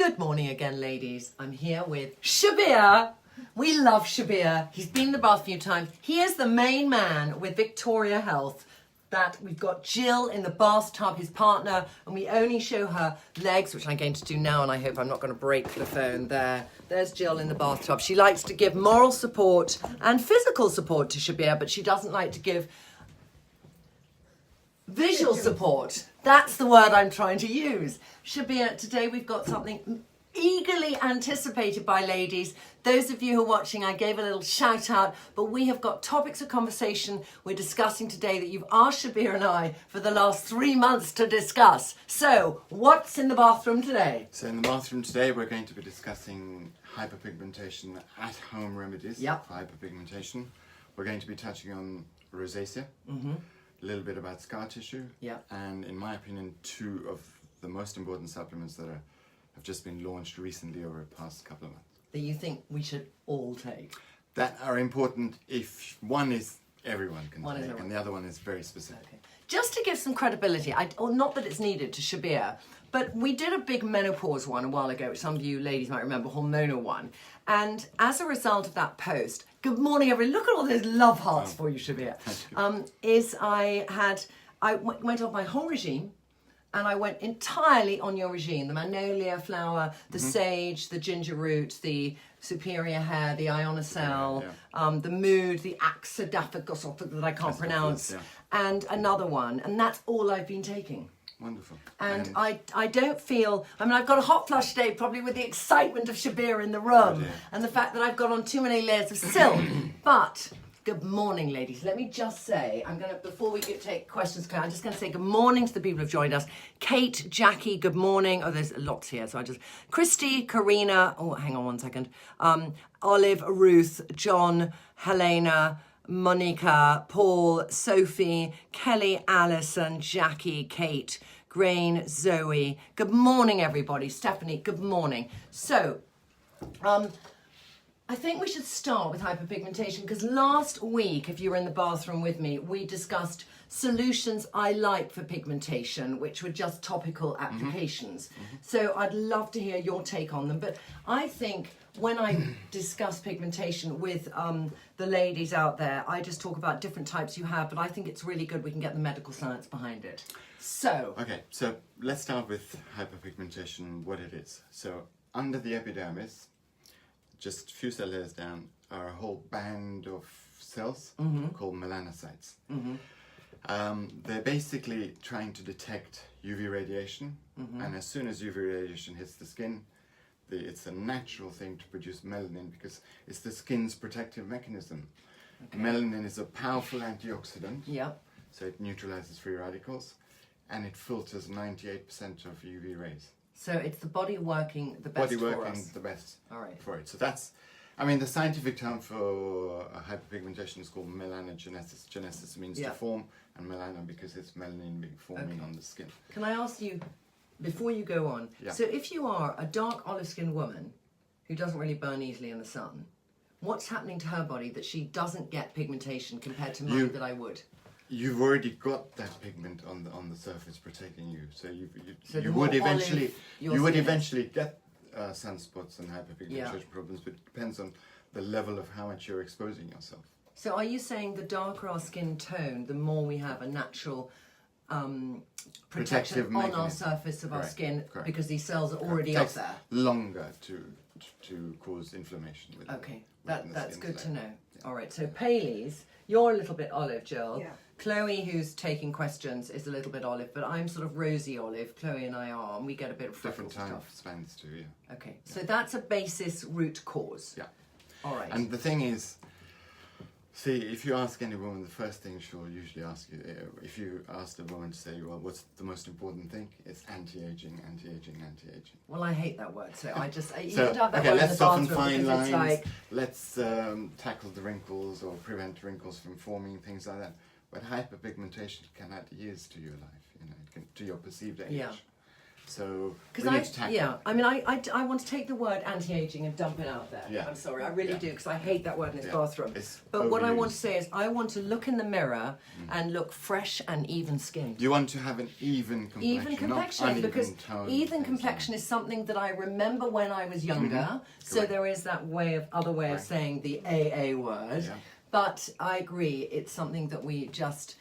Good morning again, ladies. I'm here with Shabir. We love Shabir. He's been in the bath a few times. He is the main man with Victoria Health. That we've got Jill in the bathtub, his partner, and we only show her legs, which I'm going to do now, and I hope I'm not going to break the phone there. There's Jill in the bathtub. She likes to give moral support and physical support to Shabir, but she doesn't like to give visual support. That's the word I'm trying to use. Shabir, today we've got something eagerly anticipated by ladies. Those of you who are watching, I gave a little shout out, but we have got topics of conversation we're discussing today that you've asked Shabir and I for the last 3 months to discuss. So, what's in the bathroom today? So in the bathroom today we're going to be discussing hyperpigmentation at-home remedies for hyperpigmentation. We're going to be touching on rosacea, a little bit about scar tissue, and in my opinion 2 of the most important supplements that have just been launched recently over the past couple of months. That you think we should all take? That are important if one is everyone can take and the other one is very specific. Okay. Just to give some credibility, or not that it's needed to Shabir, but we did a big menopause one a while ago, which some of you ladies might remember, hormonal one. And as a result of that post, good morning everyone, look at all those love hearts for you, Shabir. I went off my whole regime, and I went entirely on your regime. The magnolia flower, the sage, the ginger root, the superior hair, the ionosyl, the mood, the axadaphagos that I can't pronounce, and another one. And that's all I've been taking. Wonderful. And I don't feel, I mean, I've got a hot flush today, probably with the excitement of Shabir in the room, and the fact that I've got on too many layers of silk. But good morning, ladies. Let me just say, before we take questions, I'm just going to say good morning to the people who've joined us. Kate, Jackie, good morning. Oh, there's lots here, so Christy, Karina, oh, hang on one second. Olive, Ruth, John, Helena, Monica, Paul, Sophie, Kelly, Alison, Jackie, Kate, Grain, Zoe. Good morning, everybody. Stephanie, good morning. So, I think we should start with hyperpigmentation because last week, if you were in the bathroom with me, we discussed solutions I like for pigmentation, which were just topical applications. So I'd love to hear your take on them. But I think when I discuss pigmentation with the ladies out there, I just talk about different types you have, but I think it's really good we can get the medical science behind it. So. Okay, so let's start with hyperpigmentation, what it is. So under the epidermis, just a few cell layers down, are a whole band of cells called melanocytes. They're basically trying to detect UV radiation, and as soon as UV radiation hits the skin, it's a natural thing to produce melanin because it's the skin's protective mechanism. Melanin is a powerful antioxidant, so it neutralizes free radicals, and it filters 98% of UV rays. So it's the body working the best for us. The best for it. So that's, the scientific term for hyperpigmentation is called melanogenesis. Genesis means to form, and melano because it's melanin forming on the skin. Can I ask you, before you go on, so if you are a dark olive-skinned woman who doesn't really burn easily in the sun, what's happening to her body that she doesn't get pigmentation compared to mine that I would? You've already got that pigment on the surface protecting you, so you would eventually get sunspots and hyperpigmentation problems, but it depends on the level of how much you're exposing yourself. So are you saying the darker our skin tone, the more we have a natural protection on our surface of our skin because these cells are already up there? Longer to cause inflammation. Okay, that's good to know. All right, so Paisley's, you're a little bit olive, Jill. Chloe, who's taking questions, is a little bit olive, but I'm sort of rosy olive. Chloe and I are, and we get a bit of freckles different time spans too, Okay, so that's a basis root cause. All right. And the thing is, see, if you ask any woman, the first thing she'll usually ask you, if you ask the woman to say, well, what's the most important thing? It's anti-aging, anti-aging, anti-aging. Well, I hate that word, so I just... let's soften fine lines, let's tackle the wrinkles or prevent wrinkles from forming, things like that. But hyperpigmentation can add years to your life, it can, to your perceived age. So we Because need to tackle I mean, I want to take the word anti-aging and dump it out there. Yeah. I'm sorry, I really Yeah. do, because I hate that word in this Yeah. bathroom. It's But what I want to overused. say is, I want to look in the mirror and look fresh and even skinned. You want to have an even complexion, Even complexion, not uneven because tone even and so complexion on. is something that I remember when I was younger. So Correct. there is that other way of Right. saying the AA word. Yeah. But I agree, it's something that we just.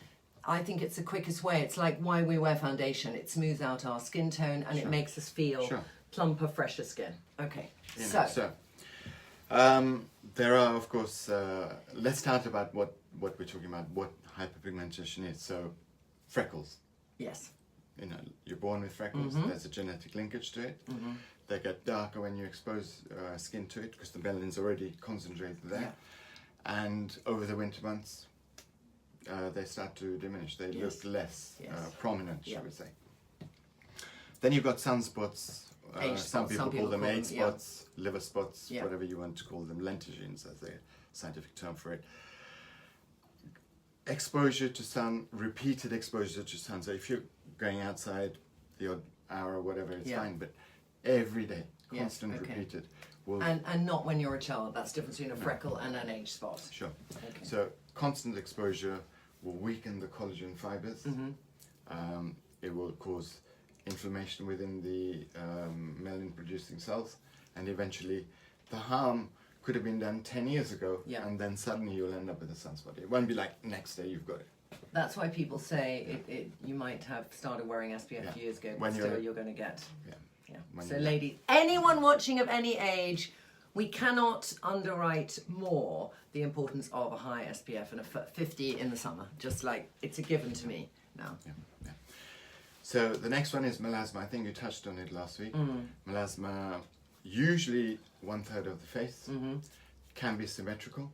I think it's the quickest way. It's like why we wear foundation. It smooths out our skin tone and it Sure. makes us feel Sure. plumper, fresher skin. Okay, You know, so there are, of course, let's start about what we're talking about, what hyperpigmentation is. So, freckles. yes, You know, you're born with freckles. There's a genetic linkage to it. They get darker when you expose skin to it because the melanin's already concentrated there. Yeah. And over the winter months, they start to diminish. They Yes. look less Yes. prominent, Yeah. shall we say. Then you've got sunspots. Age Some spots, people some call people them call age them, yeah. spots, liver spots, Yeah. whatever you want to call them, lentigines as the scientific term for it. Exposure to sun, repeated exposure to sun. So if you're going outside the odd hour or whatever, it's Yeah. fine. But every day, Yes, constant, okay. repeated, will and not when you're a child. That's the difference between a freckle and an age spot. sure. Okay. So constant exposure will weaken the collagen fibers. It will cause inflammation within the melanin-producing cells, and eventually, the harm could have been done 10 years ago, Yeah. and then suddenly you'll end up with a sunspot. It won't be like next day you've got it. That's why people say you might have started wearing SPF Yeah. years ago, but When still you're- you're going to get. Yeah. Yeah. When So, you're- ladies, anyone watching of any age, we cannot underwrite more the importance of a high SPF and a 50 in the summer. Just like it's a given to me now. Yeah, yeah. So the next one is melasma. I think you touched on it last week. Melasma, usually 1/3 of the face, can be symmetrical.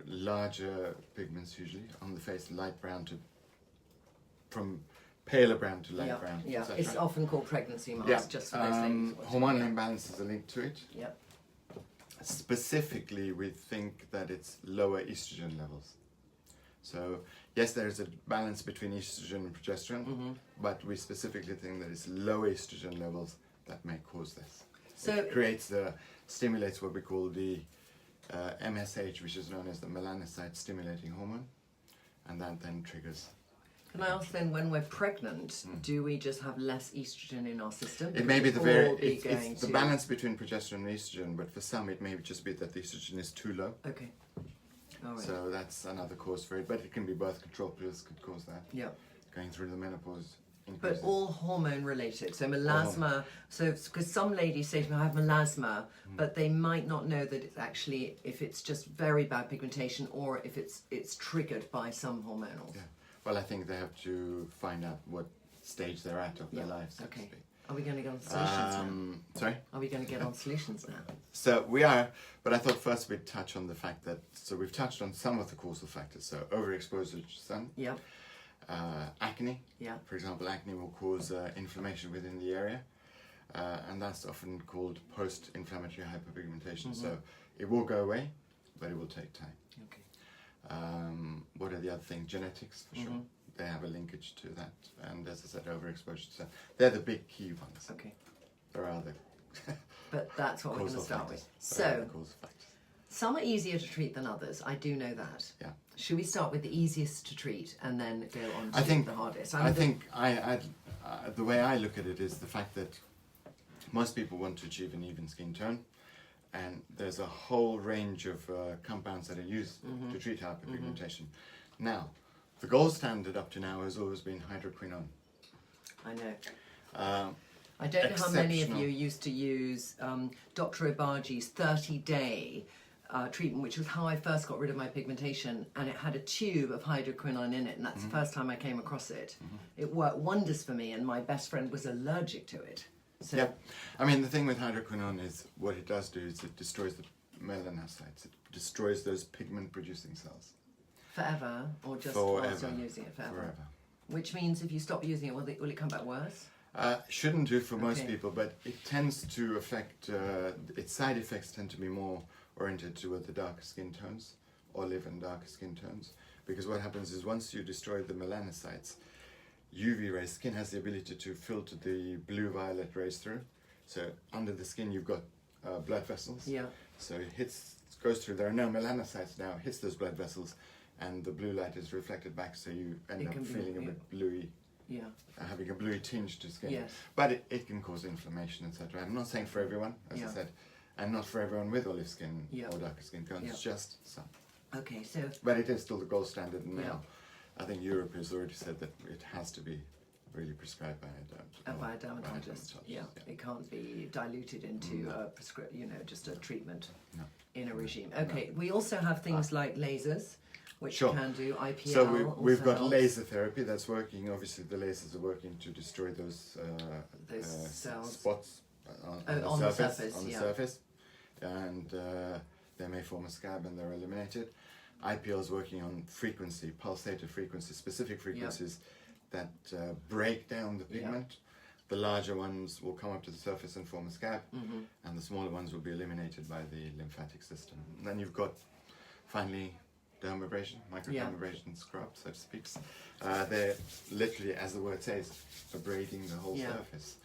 Larger pigments usually on the face, light brown to, from paler brown to light Yeah, brown. yeah. etc. It's often called pregnancy mask, Yeah. just for those ladies. watching. Hormonal imbalances are linked to it. Yep. Specifically, we think that it's lower estrogen levels. So, yes, there is a balance between estrogen and progesterone, but we specifically think that it's low estrogen levels that may cause this. So- it stimulates what we call the MSH, which is known as the melanocyte stimulating hormone, and that then triggers. Can I ask then, when we're pregnant, do we just have less estrogen in our system? It may be the Or be it's going the to- balance between progesterone and estrogen, but for some it may just be that the estrogen is too low. Okay. All right. So that's another cause for it, but it can be birth control pills could cause that. Yeah. Going through the menopause But increases. all hormone related. So melasma. So because some ladies say to me, I have melasma, but they might not know that it's actually if it's just very bad pigmentation or if it's triggered by some hormonals. Yeah. Well, I think they have to find out what stage they're at of their life, so to Okay. speak. Are we going to get on solutions now? Sorry? Are we going to get on solutions now? So we are, but I thought first we'd touch on the fact that, so we've touched on some of the causal factors. So overexposure to sun, Yeah. acne. Yeah. For example, acne will cause inflammation within the area, and that's often called post-inflammatory hyperpigmentation. So it will go away, but it will take time. Okay. What are the other things? Genetics, for sure. They have a linkage to that. And as I said, overexposure to sun. They're the big key ones. Okay. There are other But that's what we're going to causal start factors. with. There are So other causal factors. some are easier to treat than others. I do know that. Yeah. Should we start with the easiest to treat and then go on to I think the hardest? I think the way I look at it is the fact that most people want to achieve an even skin tone, and there's a whole range of compounds that are used to treat hyperpigmentation. Now, the gold standard up to now has always been hydroquinone. I know. I I don't know how many of exceptional. you used to use Dr. Obaji's 30-day treatment, which was how I first got rid of my pigmentation, and it had a tube of hydroquinone in it, and that's the first time I came across it. It worked wonders for me, and my best friend was allergic to it. So Yeah, I mean the thing with hydroquinone is what it does do is it destroys the melanocytes. It destroys those pigment-producing cells. forever, or just whilst you're Forever. using it forever? Forever. Which means if you stop using it, will it come back worse? Shouldn't do for most Okay. people, but it tends to affect, its side effects tend to be more oriented toward the darker skin tones, or live in darker skin tones. Because what happens is once you destroy the melanocytes, UV rays, skin has the ability to filter the blue-violet rays through. So under the skin you've got blood vessels. Yeah. So it goes through. There are no melanocytes now. It hits those blood vessels, and the blue light is reflected back. So you end up feeling a bit bluey. Yeah. Having a bluey tinge to skin. Yes. But it can cause inflammation, etc. I'm not saying for everyone, as I said, and not for everyone with olive skin or darker skin tones. It's just some. Okay, so. But it is still the gold standard now. I think Europe has already said that it has to be really prescribed by a dermatologist. Yeah, it can't be diluted into just a treatment in a regime. Okay, we also have things like lasers, which can do IPL. So we've got laser therapy that's working. Obviously, the lasers are working to destroy those cells. Spots on the surface, and they may form a scab and they're eliminated. IPL is working on frequency, pulsated frequency, specific frequencies that break down the pigment. The larger ones will come up to the surface and form a scab, and the smaller ones will be eliminated by the lymphatic system. And then you've got, finally, dermabrasion, microdermabrasion scrub, so to speak. They're literally, as the word says, abrading the whole surface.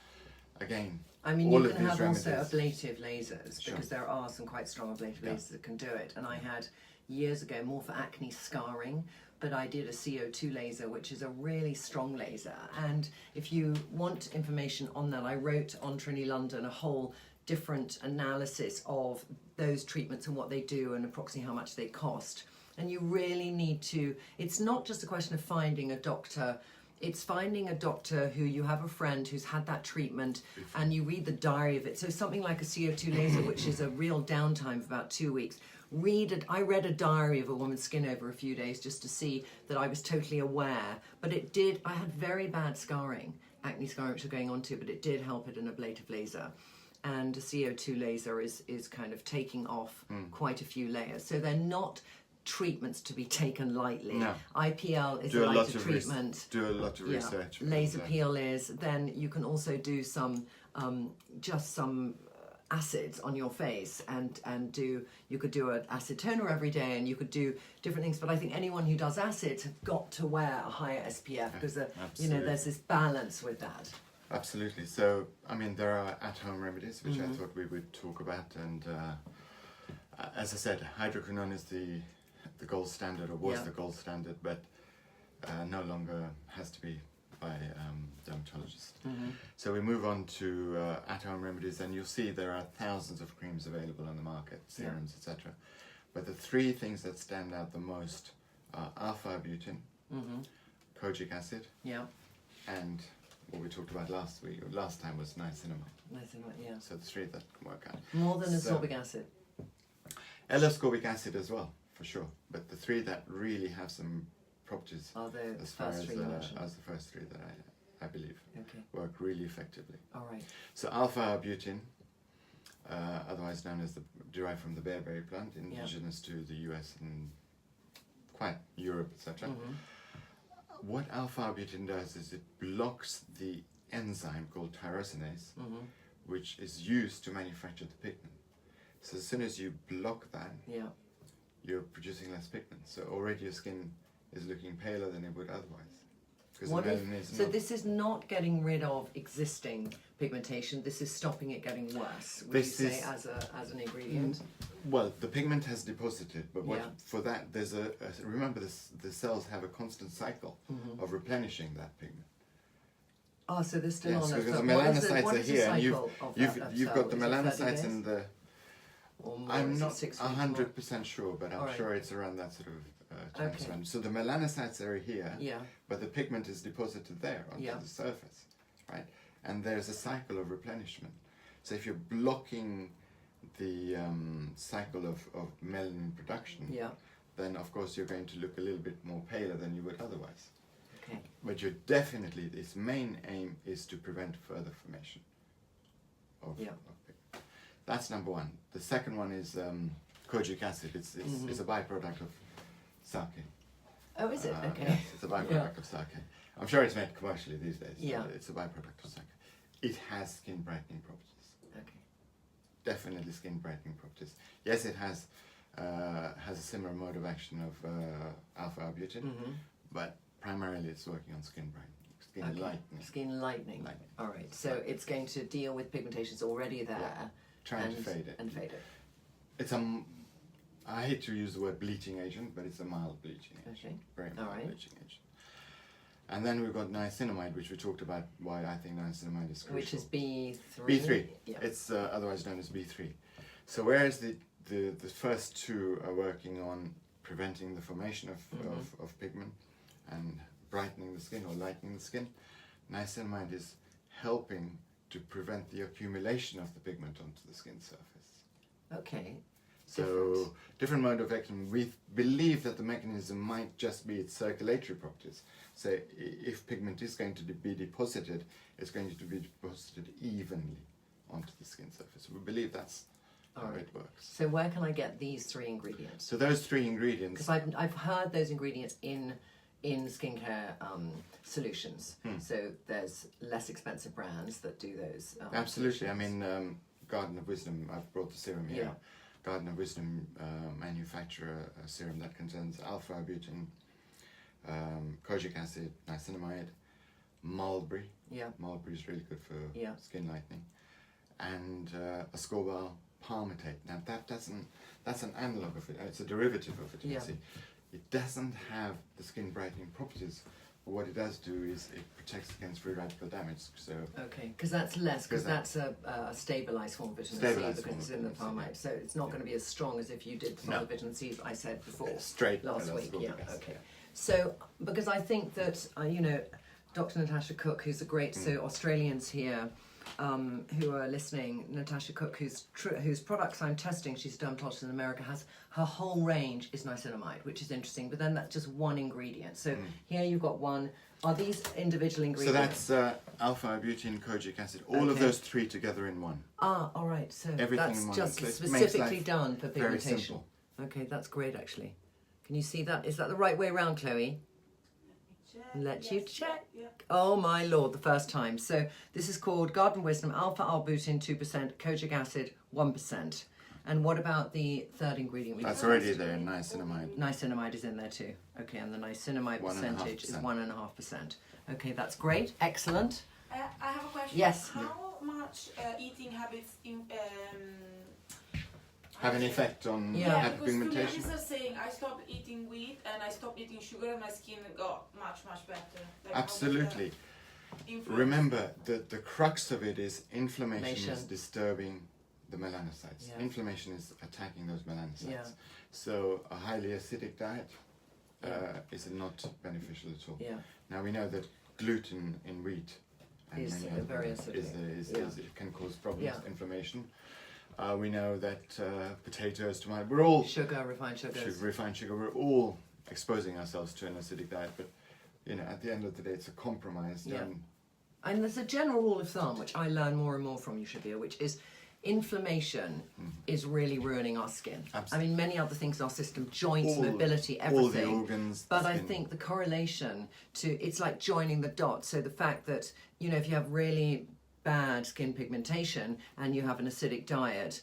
Again, I mean, you can have also ablative lasers, because there are some quite strong ablative lasers that can do it. And I had, years ago, more for acne scarring, but I did a CO2 laser, which is a really strong laser. And if you want information on that, I wrote on Trinny London a whole different analysis of those treatments and what they do and approximately how much they cost. And you really need to, it's not just a question of finding a doctor, it's finding a doctor who you have a friend who's had that treatment and you read the diary of it. So something like a CO2 laser, which is a real downtime of about 2 weeks. I read a diary of a woman's skin over a few days just to see that I was totally aware. But I had very bad scarring, acne scarring, which are going on to, but it did help at an ablative laser. And a CO2 laser is kind of taking off quite a few layers. So they're not treatments to be taken lightly. No. IPL is a lighter treatment. Do a lot of research. Laser peel is. Then you can also do some acids on your face and you could do an acid toner every day, and you could do different things. But I think anyone who does acids have got to wear a higher SPF because there's this balance with that. Absolutely. So I mean, there are at-home remedies which I thought we would talk about, and as I said, hydroquinone is the gold standard, or was the gold standard, but no longer has to be by dermatologists. So we move on to at-home remedies, and you'll see there are thousands of creams available on the market, serums, etc. But the three things that stand out the most are alpha-arbutin, kojic acid, and what we talked about last time was niacinamide. Niacinamide, So the three that can work out. More than ascorbic acid. L-ascorbic acid as well, for sure. But the three that really have some properties as far as the first three that I believe work really effectively. All right. So alpha-arbutin, otherwise known as derived from the bearberry plant, indigenous to the US and quite Europe, etc. What alpha-arbutin does is it blocks the enzyme called tyrosinase, which is used to manufacture the pigment. So as soon as you block that, you're producing less pigment. So already your skin is looking paler than it would otherwise. So this is not getting rid of existing pigmentation, this is stopping it getting worse, would you say, as an ingredient? Well, the pigment has deposited, but for that, there's remember the cells have a constant cycle of replenishing that pigment. Oh, so they're still on it. Because the melanocytes are here, and you've got the melanocytes in the... I'm not 100% sure, but I'm sure it's around that sort of time span. So the melanocytes are here, but the pigment is deposited there onto the surface, right? And there's a cycle of replenishment. So if you're blocking the cycle of melanin production, then of course you're going to look a little bit more paler than you would otherwise. Okay. But you're definitely, its main aim is to prevent further formation of pigment. That's number one. The second one is kojic acid. It's a byproduct of sake. Oh, is it? Okay. Yes, it's a byproduct of sake. I'm sure it's made commercially these days. But it's a byproduct of sake. It has skin brightening properties. Okay. Definitely skin brightening properties. Yes, it has a similar mode of action of alpha-arbutin, but primarily it's working on skin skin Okay. lightening. Skin lightening. Lightening. All right. So it's going to deal with pigmentations already there. Yeah. Trying to fade it. And fade it. It's I hate to use the word bleaching agent, but it's a mild bleaching agent. Okay. Very mild All right. bleaching agent. And then we've got niacinamide, which we talked about why I think niacinamide is crucial. Which is B3. B3. Yeah. It's otherwise known as B3. So whereas the first two are working on preventing the formation of pigment and brightening the skin or lightening the skin, niacinamide is helping to prevent the accumulation of the pigment onto the skin surface. Okay. So different mode of action. We believe that the mechanism might just be its circulatory properties. So if pigment is going to be deposited, it's going to be deposited evenly onto the skin surface. We believe that's how it works. So where can I get these 3 ingredients? So those 3 ingredients. Because I've heard those ingredients in skincare solutions. So there's less expensive brands that do those. Absolutely. solutions. I mean, Garden of Wisdom. I've brought the serum here. Yeah. Garden of Wisdom manufacture a serum that contains alpha-arbutin, kojic acid, niacinamide, mulberry. Yeah. Mulberry is really good for Yeah. skin lightening, and ascorbate palmitate. Now that's an analog of it. It's a derivative of it. You Yeah. see, it doesn't have the skin brightening properties. But what it does do is it protects against free radical damage. So Okay, because that's less, because that's a stabilised form of vitamin C Stabilised because form it's of in the vitamin C, palmite. So it's not going to be as strong as if you did some No. of the vitamin C I said before. straight Last that's week, what yeah, it does, okay. yeah. So, because I think that, Dr. Natasha Cook, who's a great, so Australians here who are listening, Natasha Cook, whose products I'm testing, she's a dermatologist in America, her whole range is niacinamide, which is interesting, but then that's just one ingredient. So here you've got one. Are these individual So ingredients? that's alpha-arbutin, kojic acid, all of Okay. those 3 together in one. Ah, all right. So Everything that's in one. just So it makes specifically life done for very pigmentation. simple. Okay, that's great actually. Can you see that? Is that the right way round, Chloe? Let you check. Yeah. Oh my lord, the first time. So this is called Garden Wisdom alpha-arbutin 2%, kojic acid 1%. And what about the third ingredient? That's already there, niacinamide. Niacinamide is in there too. Okay, and the niacinamide 1.5%. percentage is 1.5%. Okay, that's great. Excellent. I have a question. Yes. How much eating habits Have an effect on Yeah. because to me, hyperpigmentation? Lisa saying I stopped eating wheat and I stopped eating sugar and my skin got much better. Like, how does that Absolutely. influence? Remember, the crux of it is inflammation is Inflammation. disturbing the melanocytes. Yeah. Inflammation is attacking those melanocytes. Yeah. So a highly acidic diet is not beneficial at all. Yeah. Now we know that gluten in wheat and Is many other very products acidic. it can cause problems, Yeah. inflammation. We know that potatoes, tomato, we're all Sugar, refined sugars. refined sugar. We're all exposing ourselves to an acidic diet, but at the end of the day, it's a compromise Yeah. done. And there's a general rule of thumb, which I learn more and more from you, Shabir, which is inflammation is really ruining our skin. Absolutely. I mean, many other things in our system, joints, All- mobility, all the everything. organs, the But I skin. think the correlation to, it's like joining the dots. So the fact that, if you have really bad skin pigmentation and you have an acidic diet,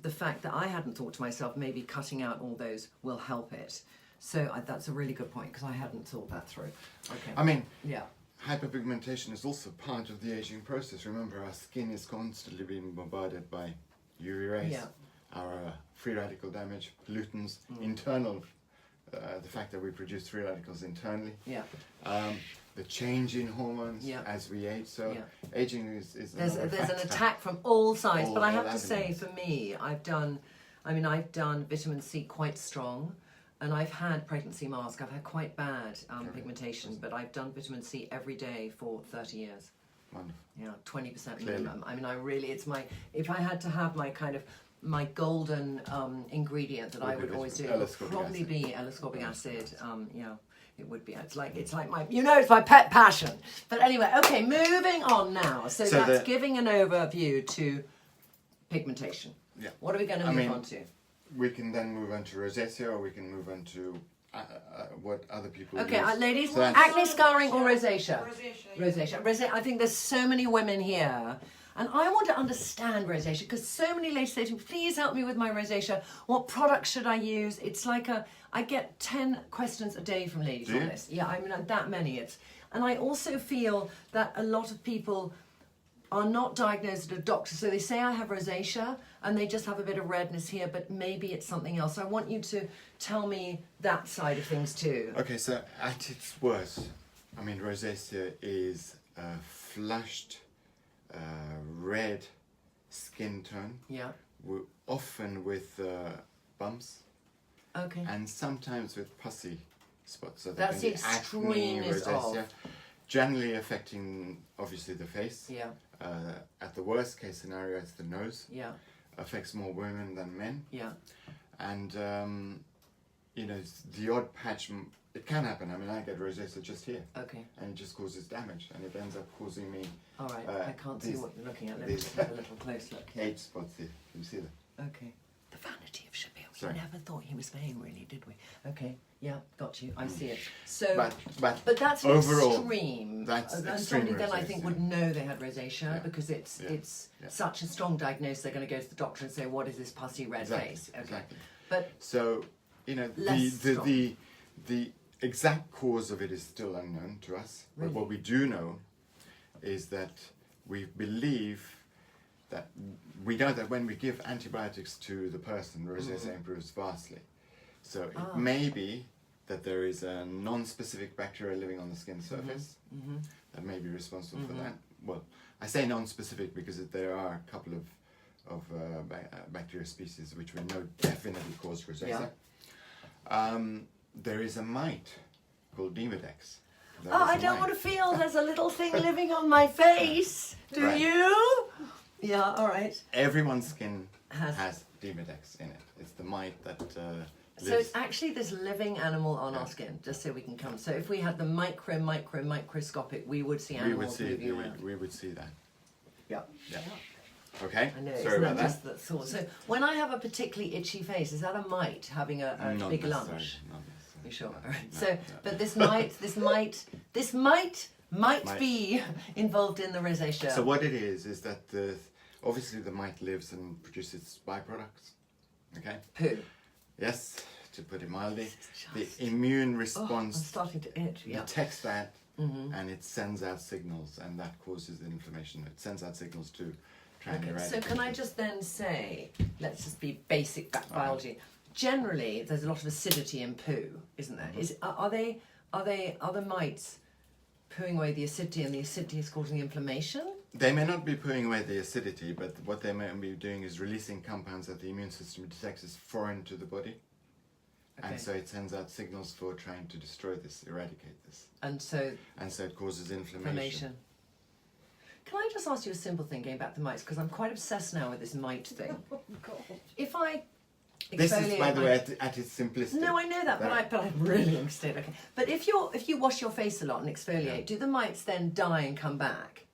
the fact that I hadn't thought to myself, maybe cutting out all those will help it. So that's a really good point because I hadn't thought that through. Okay. I mean, Yeah. hyperpigmentation is also part of the aging process. Remember, our skin is constantly being bombarded by UV rays, Yeah. our free radical damage, pollutants, internal, the fact that we produce free radicals internally, Yeah. the change in hormones Yeah. as we age. So Yeah. aging is There's another an factor. attack from all sides, All but I have to say, avenues. for me, I've done vitamin C quite strong, and I've had pregnancy mask. I've had quite bad pigmentation, but I've done vitamin C every day for 30 years. Wonderful. Yeah, 20% Clearly. minimum. I mean, if I had to have my golden ingredient that I would always do, it would L-ascorbic probably acid. be L-ascorbic acid. Yeah. It would be. It's like my, it's my pet passion. But anyway, okay, moving on now. So that's giving an overview to pigmentation. Yeah. What are we going to move on to? We can then move on to rosacea, or we can move on to what other people Okay, use. ladies, So that's- acne scarring or rosacea? Rosacea. Rosacea. I think there's so many women here. And I want to understand rosacea because so many ladies say to me, please help me with my rosacea. What product should I use? It's like I get 10 questions a day from ladies Do on you? this. Yeah, I mean, that many. And I also feel that a lot of people are not diagnosed at a doctor. So they say, I have rosacea, and they just have a bit of redness here, but maybe it's something else. I want you to tell me that side of things too. Okay, so at its worst, I mean, rosacea is a flushed red skin tone, Yeah. often with bumps, Okay. and sometimes with pussy spots. So That's there the can be acne, extremes rosacea, of. generally affecting obviously the face. Yeah. At the worst case scenario, it's the nose. Yeah. Affects more women than men. Yeah. And you know, the odd patch, it can happen. I mean, I get rosacea just here, Okay. and it just causes damage, and it ends up causing me All right. I can't see what you're looking at. Let me these- just have a little close look. age spots here. Can you see that? Okay. The vanity of Shabir. We Sorry. never thought he was vain, really, did we? Okay. Yeah. Got you. I see it. So. But But that's an overall, extreme. that's and extreme somebody then I think rosacea. would know they had rosacea Yeah. because it's Yeah. Yeah. such a strong diagnosis. They're going to go to the doctor and say, "What is this pussy red Exactly, face?" Okay. exactly. But So, you know, Less strong. the exact cause of it is still unknown to us. Really? But what we do know is that we believe that we know that when we give antibiotics to the person, rosacea improves vastly. So it may be that there is a non-specific bacteria living on the skin surface that may be responsible for that. Well, I say non-specific because there are a couple of bacteria species which we know definitely cause rosacea. There is a mite called Demodex. There oh, is I a don't mite. want to feel there's a little thing living on my face. Do Right. you? Yeah. All right. Everyone's skin Has- has Demodex in it. It's the mite that So it's actually this living animal on our skin, just so we can come. So if we had the microscopic, we would see we animals would see moving around. we would see that. Yeah. Yeah. Okay. I know. Sorry Isn't about that that. just the thought? So when I have a particularly itchy face, is that a mite having a Not big necessarily, lunge? not necessarily. You sure? No, All right. no, So, no. but this might Might. be involved in the rosacea. So what it is that obviously the mite lives and produces byproducts. Okay. Poo. Yes, to put it mildly, the Just- immune Oh, I'm response starting to itch. Yeah. detects that, Mm-hmm. and it sends out signals, and that causes inflammation. It sends out signals to try and Okay, eradicate. so can I just then say, let's just be basic biology. Generally, there's a lot of acidity in poo, isn't there? Are the mites pooing away the acidity, and the acidity is causing inflammation? They may not be pulling away the acidity, but what they may be doing is releasing compounds that the immune system detects as foreign to the body. Okay. And so it sends out signals for trying to destroy this, eradicate this. And so And so it causes inflammation. inflammation. Can I just ask you a simple thing, going back to mites, because I'm quite obsessed now with this mite thing. If I This is, exfoliate by the my- way, at its simplistic. No, I know that, but I'm really interested. Okay, but if you wash your face a lot and exfoliate, Yeah. do the mites then die and come back?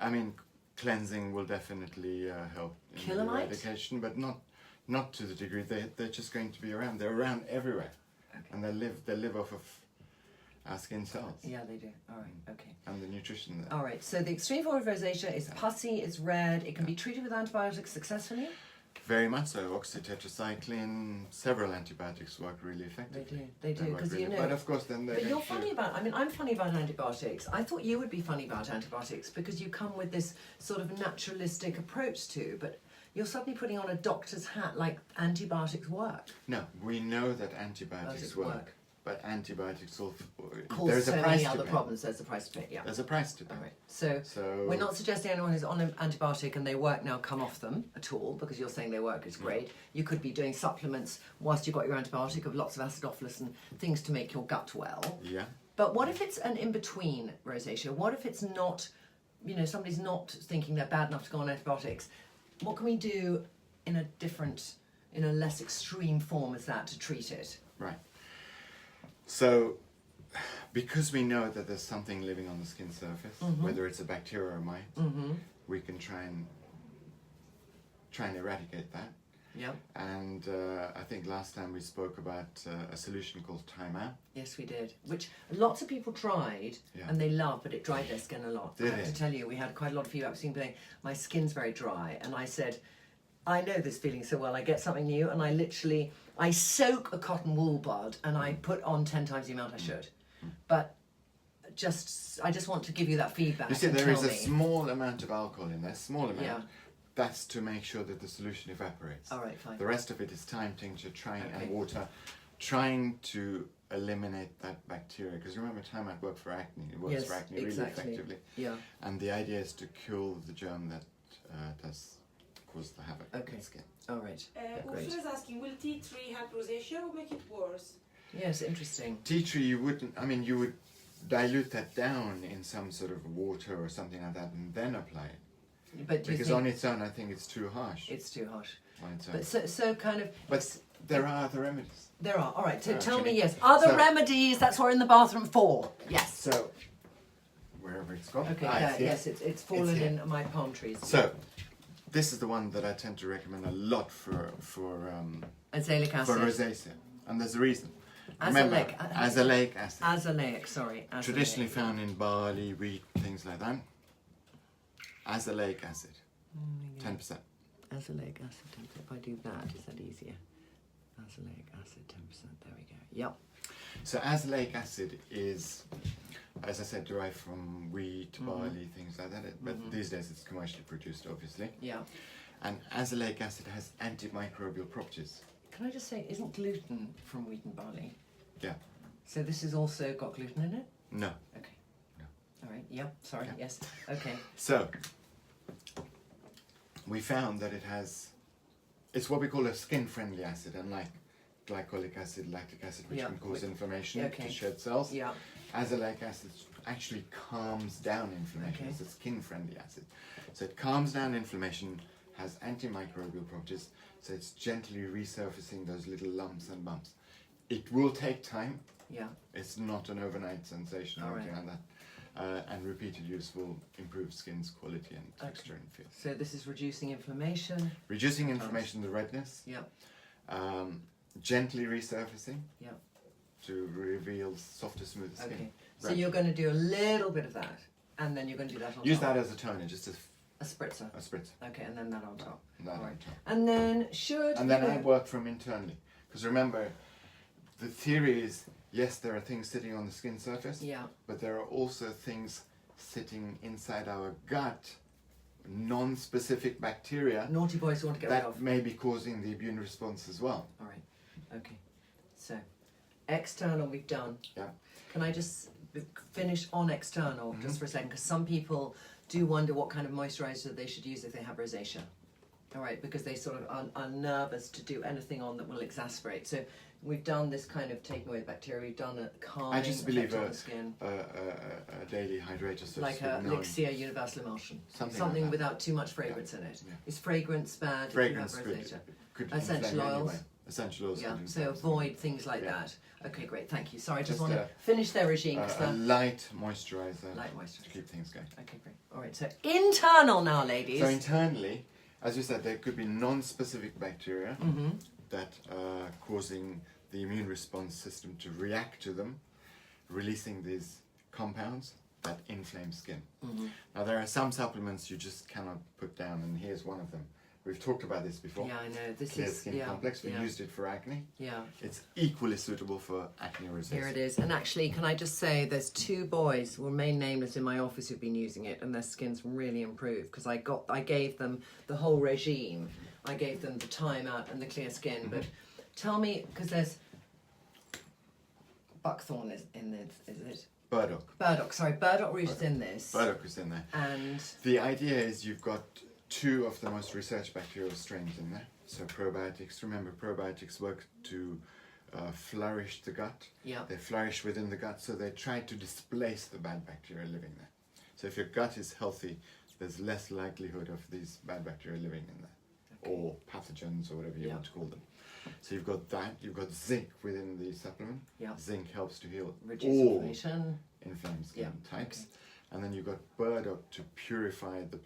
I mean, cleansing will definitely help in Kill the a mite? eradication, but not to the degree. They're just going to be around. They're around everywhere, and they live off of our skin cells Yeah, they do. All right, okay. and the nutrition there. All right, so the extreme form of rosacea is pussy, it's red, it can be treated with antibiotics successfully? Very much so. Oxytetracycline, several antibiotics work really effectively. They do, work because you really- know. But of course, then they're But you're going to- funny about, I'm funny about antibiotics. I thought you would be funny about antibiotics because you come with this sort of naturalistic approach to, but you're suddenly putting on a doctor's hat like antibiotics work. No, we know that antibiotics Does it work, work? but antibiotics will. Cause There's so a price many to other pay. problems, there's a price to pay, yeah. There's a price to pay. All right, so So we're not suggesting anyone who's on an antibiotic and they work now come off them at all, because you're saying they work is great. You could be doing supplements whilst you've got your antibiotic of lots of acidophilus and things to make your gut well. Yeah. But what if it's an in-between rosacea? What if it's not, somebody's not thinking they're bad enough to go on antibiotics? What can we do in a less extreme form as that to treat it? Right. So, because we know that there's something living on the skin surface, whether it's a bacteria or a mite, we can try and eradicate that. Yeah. And I think last time we spoke about a solution called Time Out. Yes, we did. Which lots of people tried Yeah. and they loved, but it dried their skin a lot. Did I have it? to tell you, we had quite a lot of feedback saying, my skin's very dry. And I said, I know this feeling so well. I get something new and I soak a cotton wool bud and I put on 10 times the amount I should. But I just want to give you that feedback. You see, and there is tell a me. small amount of alcohol in there, small amount. Yeah. That's to make sure that the solution evaporates. All right, fine. The rest of it is thyme tincture Okay. and water, trying to eliminate that bacteria. Because remember, thyme might work for acne. It works Yes, for acne really exactly. effectively. Yeah. And the idea is to kill the germ that does cause the havoc Okay. in the skin. All right. Great. Ursula is asking, will tea tree help rosacea or make it worse? Yes, interesting. Tea tree, you would dilute that down in some sort of water or something like that and then apply it. But do you Because think on its own, I think it's too harsh. it's too harsh? On its own. But so kind of. But there are other remedies. There are. All right. So tell me, Actually. yes. Other So- remedies. That's what we're in the bathroom for. Yes. So, wherever it's gone. Okay. Ah, it's here. Yes, it's fallen here. in my palm trees. So, this is the one that I tend to recommend a lot for Azelaic acid. rosacea, and there's a reason. Azelaic. Azelaic acid, Azelaic. Sorry. Azelaic. traditionally found in barley, wheat, things like that. Azelaic acid, 10%. Azelaic acid. If I do that, is that easier? Azelaic acid, 10%. There we go. Yep. So azelaic acid is, as I said, derived from wheat, barley, things like that. But these days it's commercially produced, obviously. Yeah. And azelaic acid has antimicrobial properties. Can I just say, isn't gluten from wheat and barley? Yeah. So this has also got gluten in it? No. Okay. No. All right. Yep. Sorry. Yeah. Yes. Okay. So, we found that it's what we call a skin-friendly acid, unlike glycolic acid, lactic acid, which Yeah, can cause with- inflammation okay. to shed cells. Yeah. Azelaic acid actually calms down inflammation. Okay. It's a skin-friendly acid. So it calms down inflammation, has antimicrobial properties, so it's gently resurfacing those little lumps and bumps. It will take time. Yeah. It's not an overnight sensation or All anything right. like that. And repeated use will improve skin's quality and texture and feel. So this is reducing inflammation. Reducing inflammation, the redness, Yeah. gently resurfacing Yeah. to reveal softer, smoother skin. Okay. So Right. you're going to do a little bit of that, and then you're going to do that on Use top. that as a toner, just A spritzer. a spritz. Okay, and then that on top. That All on right. top. And then should. And then you I go- work from internally. Because remember, the theory is, yes, there are things sitting on the skin surface, Yeah. but there are also things sitting inside our gut, non-specific bacteria, Naughty boys want to get rid that of. may be causing the immune response as well. All right. Okay. So, external we've done. Yeah. Can I just finish on external just for a second? Because some people do wonder what kind of moisturizer they should use if they have rosacea. All right, because they sort of are nervous to do anything on that will exacerbate. So we've done this kind of taking away the bacteria. We've done a calming I just believe effect on the skin, a daily hydrator, so like to a speak, known- Elixir Universal Emulsion, Something like that. without too much fragrance in it. Yeah. Is fragrance bad fragrance if you have rosacea? could Essential inflame oils? anyway. Essential oils. Yeah, could so inflame. avoid things like Yeah. that. Okay, great, thank you. Sorry, I just Just want to a- finish their regime. 'Cause A they're- light moisturizer Light to moisturizer. keep things going. Okay, great. All right, so internal now, ladies. So internally, as you said, there could be non-specific bacteria Mm-hmm. that are causing the immune response system to react to them, releasing these compounds that inflame skin. Mm-hmm. Now there are some supplements you just cannot put down, and here's one of them. We've talked about this before. Yeah, I know. This Clear is Skin yeah, Complex. We yeah, used it for acne. yeah. It's equally suitable for acne rosacea. Here it is. And actually, can I just say, there's two boys who remain nameless in my office who've been using it, and their skin's really improved because I gave them the whole regime. I gave them the time out and the clear skin. But tell me, because there's buckthorn is in this, is it? Burdock. Burdock root is in this. Burdock is in there. And The idea is you've got two of the most researched bacterial strains in there. So probiotics, remember probiotics work to flourish the gut. yeah, They flourish within the gut, so they try to displace the bad bacteria living there. So if your gut is healthy, there's less likelihood of these bad bacteria living in there, or pathogens, or whatever you Yeah. want to call them. So you've got that, you've got zinc within the supplement. Yeah. Zinc helps to heal reduce all inflammation. inflamed skin Yeah, types. okay. And then you've got burdock to purify the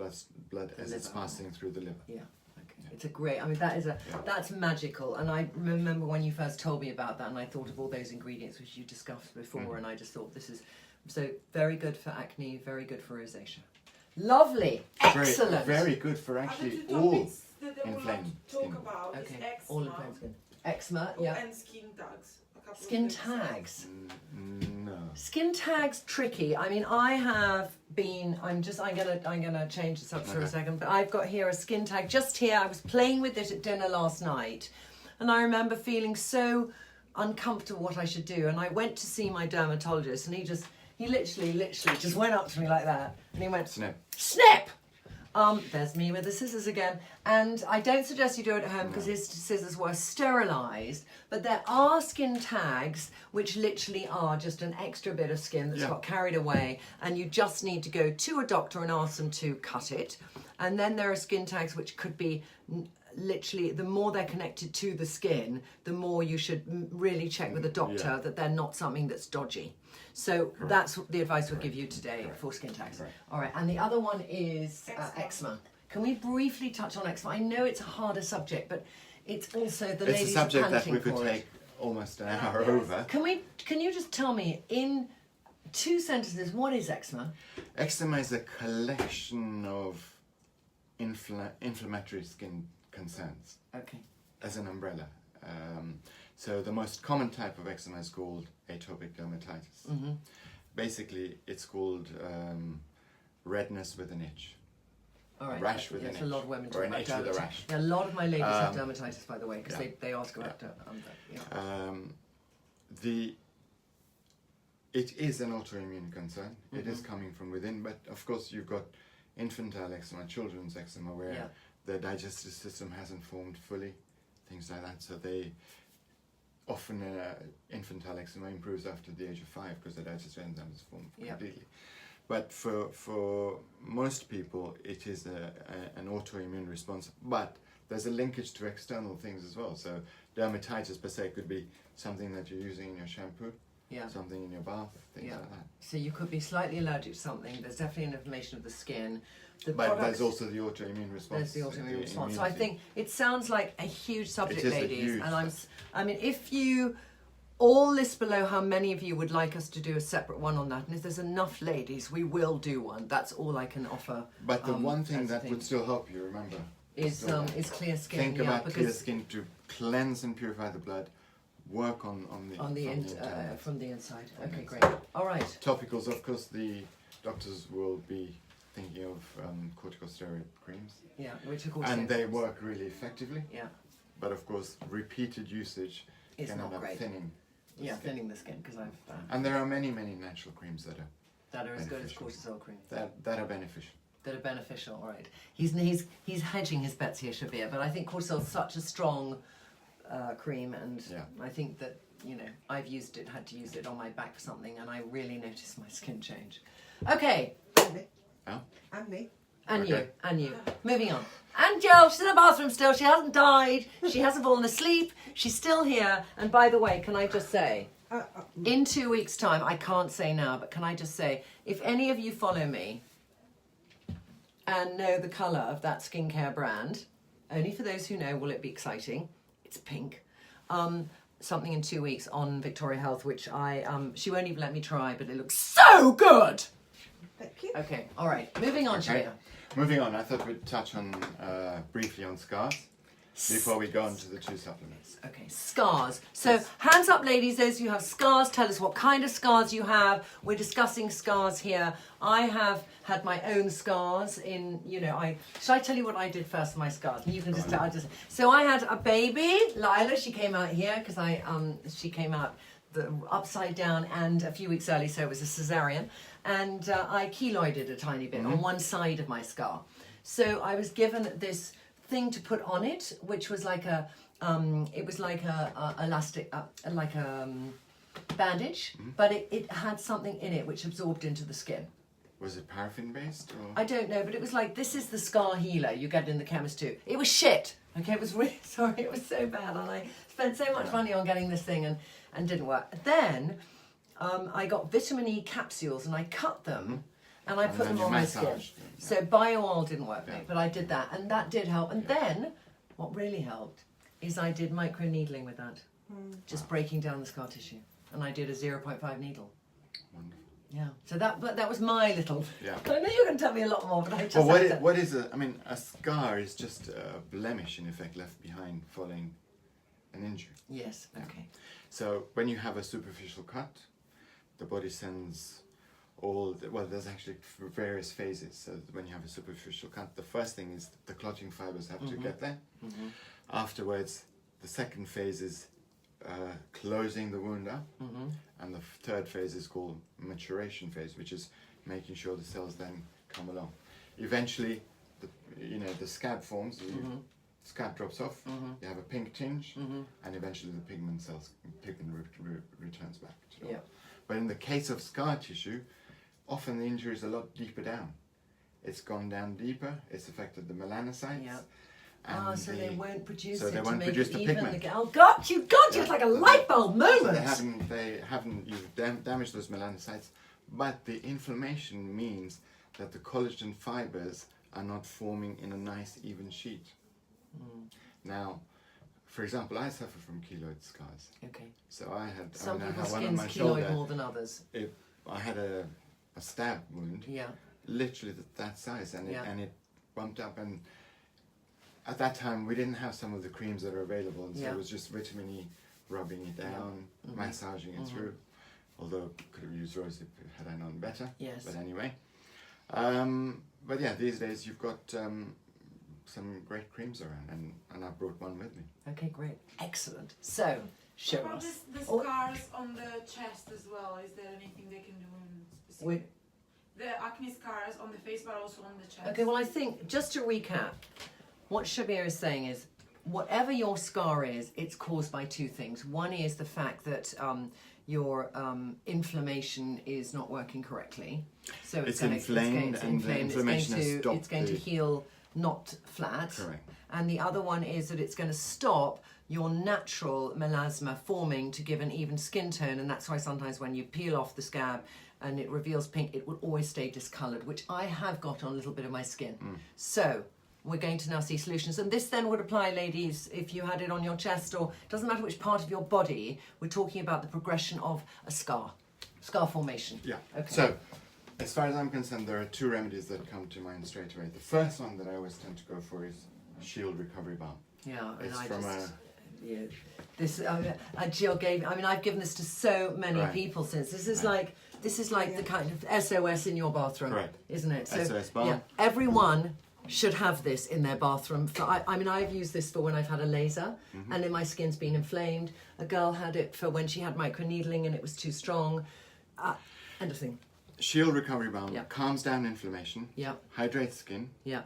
blood as it's liver. passing through the liver. Yeah. Okay. It's a great. I mean, that's magical. And I remember when you first told me about that, and I thought of all those ingredients which you discussed before, and I just thought this is so very good for acne, very good for rosacea. Lovely, excellent. Very good for Other actually two all. topics that I would inflamed like to talk skin. about Okay, is all eczema inflamed skin. Eczema, yeah. and skin tags. A couple of Skin weeks ago. tags. No. Skin tags tricky. I mean, I have been. I'm gonna change this up for a second. But I've got here a skin tag just here. I was playing with it at dinner last night, and I remember feeling so uncomfortable what I should do. And I went to see my dermatologist, and he literally just went up to me like that, and he went snip. There's me with the scissors again. And I don't suggest you do it at home because his scissors were sterilised. But there are skin tags which literally are just an extra bit of skin that's got carried away. And you just need to go to a doctor and ask them to cut it. And then there are skin tags which could be literally, the more they're connected to the skin, the more you should really check with a doctor that they're not something that's dodgy. So that's the advice we'll give you today for skin tags. All right, and the other one is eczema. Can we briefly touch on eczema? I know it's a harder subject, but it's also the ladies It's a subject that panting we could for it. take almost an hour over. Can you just tell me in 2 sentences what is eczema? Eczema is a collection of inflammatory skin concerns. Okay. As an umbrella. So the most common type of eczema is called atopic dermatitis. Mm-hmm. Basically, it's called redness with an itch. All right. A rash with an itch. A lot of women Or talk an about itch with a dermatitis. rash. Yeah, a lot of my ladies have dermatitis, by the way, because they ask about It is an autoimmune concern. It is coming from within, but of course you've got infantile eczema, children's eczema, where the digestive system hasn't formed fully, things like that. So they often infantile eczema improves after the age of 5 because the digestive enzyme is formed completely. But for most people, it is an autoimmune response. But there's a linkage to external things as well. So dermatitis per se could be something that you're using in your shampoo, something in your bath, things like that. So you could be slightly allergic to something. There's definitely an inflammation of the skin. But there's also the autoimmune response. There's the autoimmune response. So I think it sounds like a huge subject, ladies. I mean, if you all list below how many of you would like us to do a separate one on that, and if there's enough ladies, we will do one. That's all I can offer. But the one thing that would still help you, remember, is clear skin. Think about clear skin to cleanse and purify the blood. Work from the inside. Okay, great. All right. Topicals, of course, the doctors will be thinking of corticosteroid creams. Yeah, which of course. And they work really effectively. Yeah. But of course, repeated usage can end up thinning. Thinning the skin because I've. And there are many natural creams that are as good as cortisol cream. That are beneficial. That are beneficial. All right. He's hedging his bets here, Shabir. But I think cortisol is such a strong cream, and I think that I've had to use it on my back for something, and I really noticed my skin change. Okay. And me. And you. Moving on. And Jill, she's in the bathroom still. She hasn't died. She hasn't fallen asleep. She's still here. And by the way, can I just say, in 2 weeks' time, I can't say now, but can I just say, if any of you follow me and know the colour of that skincare brand, only for those who know will it be exciting. It's pink. Something in 2 weeks on Victoria Health, which she won't even let me try, but it looks so good. Thank you. Okay, all right. Moving on, Shabir. Moving on, I thought we'd touch on briefly on scars before we go on to the 2 supplements. Okay, scars. So hands up, ladies, those who have scars, tell us what kind of scars you have. We're discussing scars here. I have had my own scars in, should I tell you what I did first for my scars? You can just tell. So I had a baby, Lila, she came out here because she came out the upside down and a few weeks early, so it was a cesarean. And I keloided a tiny bit on one side of my scar. So I was given this thing to put on it, which was like elastic, bandage, but it had something in it which absorbed into the skin. Was it paraffin based? Or? I don't know, but it was like, this is the scar healer you get in the chemist too. It was shit. Okay, it was really sorry. It was so bad, and I spent so much money on getting this thing and didn't work. Then I got vitamin E capsules and I cut them and I put them on my skin. So bio oil didn't work for me, but I did that and that did help. And then what really helped is I did micro needling with that, just breaking down the scar tissue, and I did a 0.5 needle. Wonderful. Yeah. So that was my little. Yeah. I know you're going to tell me a lot more, but I just. Well, what is a scar is just a blemish in effect left behind following an injury. Yes. Okay. So when you have a superficial cut, the body sends all, well, there's actually various phases. So when you have a superficial cut, the first thing is the clotting fibers have to get there. Afterwards, the second phase is closing the wound up, and the third phase is called maturation phase, which is making sure the cells then come along. Eventually, the scab forms, the scab drops off, you have a pink tinge, and eventually the pigment returns back to normal. But in the case of scar tissue, often the injury is a lot deeper down. It's gone down deeper, it's affected the melanocytes. And so they won't produce so it they to won't make produce it the even pigment. again. Oh, got you! It's like a light bulb moment. You've damaged those melanocytes, but the inflammation means that the collagen fibers are not forming in a nice even sheet. Now, for example, I suffer from keloid scars. Okay. So I had Some I people's had one on skin's my keloid shoulder. more than others. I had a stab wound, literally that size, and it bumped up. And at that time, we didn't have some of the creams that are available, and so it was just vitamin E, rubbing it down, massaging it through. Although could have used rosehip had I known better. Yes. But anyway, but yeah, these days you've got some great creams around, and I brought one with me. Okay, great, excellent. So, show What about us. the scars on the chest as well? Is there anything they can do in specific? The acne scars on the face, but also on the chest. Okay, well, I think just to recap, what Shabir is saying is, whatever your scar is, it's caused by two things. One is the fact that your inflammation is not working correctly, so it's inflamed, and the inflammation has stopped. It's going to heal not flat. Correct. And the other one is that it's going to stop your natural melasma forming to give an even skin tone, and that's why sometimes when you peel off the scab and it reveals pink, it will always stay discoloured, which I have got on a little bit of my skin. So we're going to now see solutions, and this then would apply, ladies, if you had it on your chest, or doesn't matter which part of your body. We're talking about the progression of a scar formation. Yeah. Okay. So, as far as I'm concerned, there are two remedies that come to mind straight away. The first one that I always tend to go for is Shield Recovery Balm. Yeah, and It's I from just... This Jill gave. I mean, I've given this to so many people since. This is like the kind of SOS in your bathroom, isn't it? So, SOS balm. yeah, everyone should have this in their bathroom. I mean, I've used this for when I've had a laser and then my skin's been inflamed. A girl had it for when she had microneedling and it was too strong. Anything. Shield Recovery Balm calms down inflammation, hydrates skin. Yeah.